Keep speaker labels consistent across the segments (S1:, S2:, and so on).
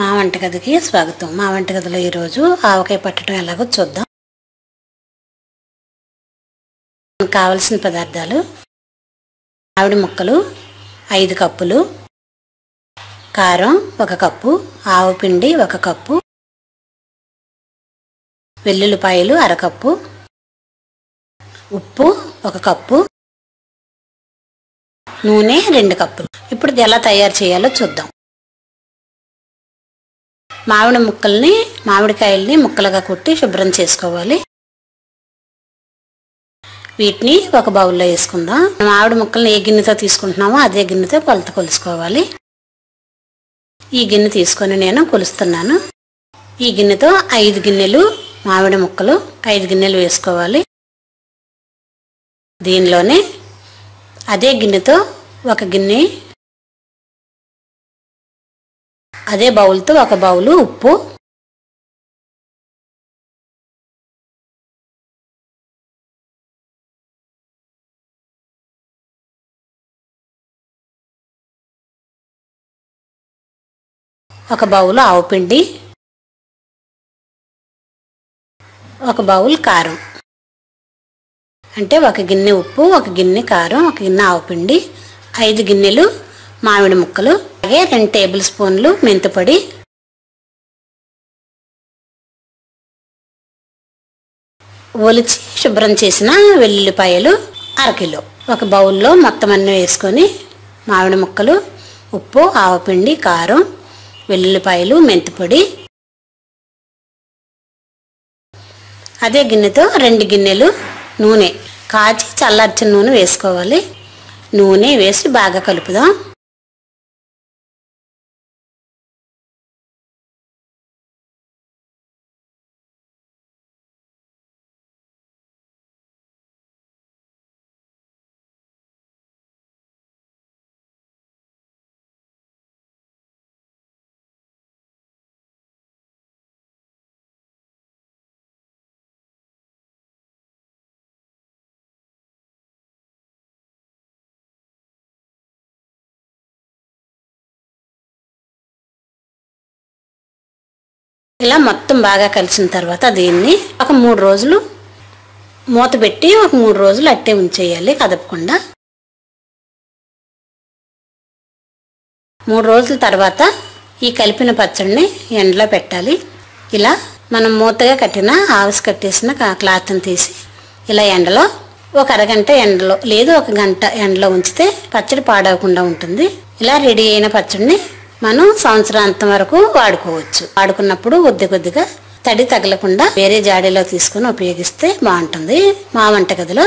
S1: మా వంటగదికి స్వాగతం. మా వంటగదిలో ఈరోజు ఆవకాయ పట్టడం ఎలాగో చూద్దాం. కావలసిన పదార్థాలు: మామిడి ముక్కలు 5 కప్పులు, కారం 1 కప్పు, ఆవు పిండి 1 కప్పు, వెల్లుల్లిపాయలు 1/2 కప్పు, ఉప్పు 1 కప్పు, నూనె 2 కప్పులు. ఇప్పుడు ఎలా తయారు చేయాలో చూద్దాం. మామిడికాయల్ని ముక్కలుగా కొట్టి శుభ్రం చేసుకోవాలి. వీటిని ఒక బౌల్లో వేసుకుందాం. మామిడి ముక్కల్ని ఏ గిన్నెతో తీసుకుంటున్నామో అదే గిన్నెతో కొలత కొలుసుకోవాలి. ఈ గిన్నె తీసుకొని నేను కొలుస్తున్నాను. ఈ గిన్నెతో 5 గిన్నెలు మామిడి ముక్కలు 5 గిన్నెలు వేసుకోవాలి. దీనిలోనే అదే గిన్నెతో ఒక గిన్నె, అదే బౌల్తో 1 బౌలు ఉప్పు, ఒక బౌలు ఆవు పిండి, 1 బౌల్ కారం. అంటే 1 గిన్నె ఉప్పు, 1 గిన్నె కారం, 1 గిన్నె ఆవు పిండి, 5 గిన్నెలు మామిడి ముక్కలు, అలాగే 2 టేబుల్ స్పూన్లు మెంతిపొడి, ఒలిచి శుభ్రం చేసిన వెల్లుల్లిపాయలు 1/2 కిలో. ఒక బౌల్లో మొత్తం అన్నీ వేసుకొని మామిడి ముక్కలు, ఉప్పు, ఆవపిండి, కారం, వెల్లుల్లిపాయలు, మెంతిపొడి, అదే గిన్నెతో 2 గిన్నెలు నూనె, కాచి చల్లార్చిన నూనె వేసుకోవాలి. నూనె వేసి బాగా కలుపుదాం. ఇలా మొత్తం బాగా కలిసిన తర్వాత దీన్ని ఒక 3 రోజులు మూత పెట్టి 3 రోజులు అట్టే ఉంచేయాలి, కదపకుండా. 3 రోజుల తర్వాత ఈ కలిపిన పచ్చడిని ఎండలో పెట్టాలి. ఇలా మనం మూతగా కట్టిన ఆవిసి కట్టేసిన క్లాత్ని తీసి ఇలా ఎండలో ఒక అరగంట ఎండలో లేదు 1 గంట ఎండలో ఉంచితే పచ్చడి పాడవకుండా ఉంటుంది. ఇలా రెడీ అయిన పచ్చడిని మనం సంవత్సరాంతం వరకు వాడుకోవచ్చు. వాడుకున్నప్పుడు కొద్దిగా తడి తగలకుండా వేరే జాడీలో తీసుకుని ఉపయోగిస్తే బాగుంటుంది. మా వంటగదిలో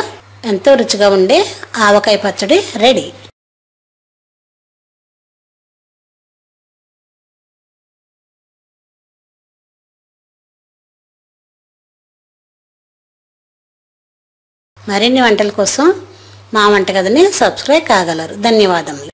S1: ఎంతో రుచిగా ఉండే ఆవకాయ పచ్చడి రెడీ. మరిన్ని వంటల కోసం మా వంటగదిని సబ్స్క్రైబ్ కాగలరు. ధన్యవాదములు.